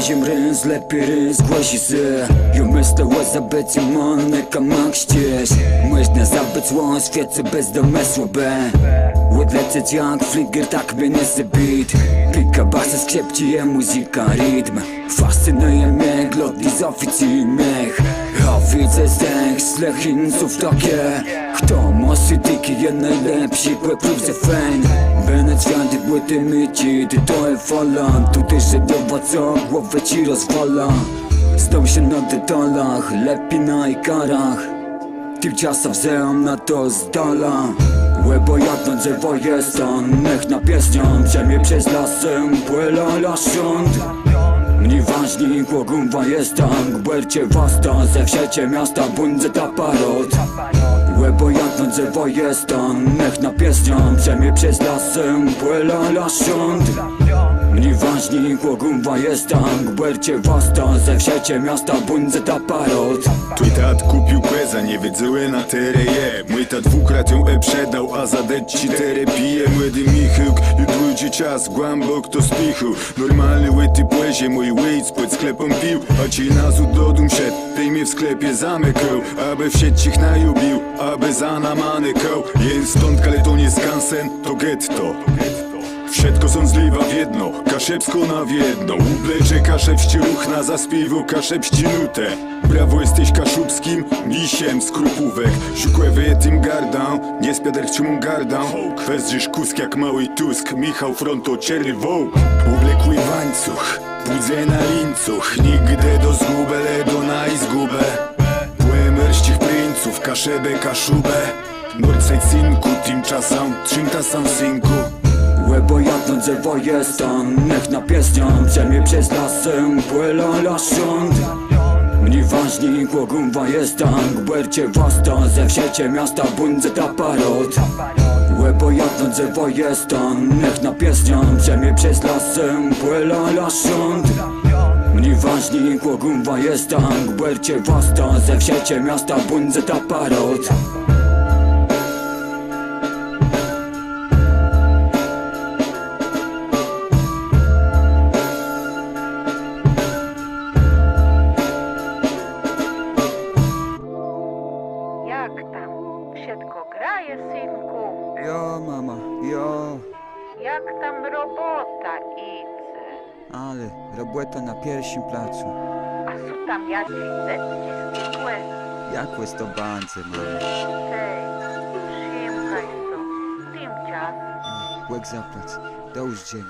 Majim rins, lepi rins, głosi se Jo myślę o zabycie monek, a mak ścież Myślę zabyć zło, świece bez domysłu be Odlecieć jak fliger, tak mnie nie zabit Pika basy, skrzepci je muzyka, rytm Fascynuje mnie glot i zoficji miech A widzę zdech z lechinców takie Kto mosy tyki je najlepsi, łeprów ze fen Benet święty płyty myci, ty to je falan Tutaj żedowa co głowę ci rozwala Znał się na detalach, lepiej na ikarach Tym czasem wzełam na to z dala Łebo jak drzewo jest on, niech na pieśnią Przemie przez lasem, płyla lasząd Mnie ważni, głogumwa jest tam Gbercie wasta, ze wsiecie miasta Bundze ta parod Łebo jak drzewo jest on, niech na pieśnią Przemie przez lasem, płyla lasząd Mnie ważni, głogumwa jest tam Gbercie wasta, ze wsiecie miasta Bundze ta parod Twój tat kupił queza, nie wiedzyły na tereje Mój tat dwukrát ją przedał, a za deci terapije Młody Michał, jutro czas, głębok to spichu Normalny łyty płezie, mój łyc pod sklepem pił A ci nazu do dum szedł, tej mnie w sklepie zamykał Aby w sieci najubił, aby za namany koł Jen stąd, ale to nie skansen, to getto Wszystko są zliwa w jedno, kaszepsko na jedno Ublecze kaszepści ruchna, zaśpiewu kaszepści nutę Brawo jesteś kaszubskim, misiem skrupówek Siukłewy tym gardą, nie spiader czymą gardą Kwezdzisz kusk jak mały Tusk, Michał Fronto, czerny wołk Ublekły łańcuch, budzę na lincuch Nigdy do zgubę, ledo na izgubę Płemerścich princów, kaszebę, kaszubę Nordside synku, tymczasem, trzymtasam synku Łebo jak drzewo jest on, niech na pieśnią Przemie przez lasem, płyla lasząd Mnie ważni, głogumwa jest tam Gbercie wasta, ze wsiecie miasta Bundze ta parod Łebo jak drzewo jest on, niech na pieśnią Przemie przez lasem, płyla lasząd Mnie ważni, głogumwa jest tam Gbercie wasta, ze wsiecie miasta Bundze ta parod Jak tam? Wszystko graje, synku? Jo mama, jo Jak tam robota idzie? Ale robota na pierwszym placu A są tam jakieś rzeczy zwykłe? Jak jest to bandze mama? Tej, przymkaj są. Tymczas. Łek zapłać, do już dzień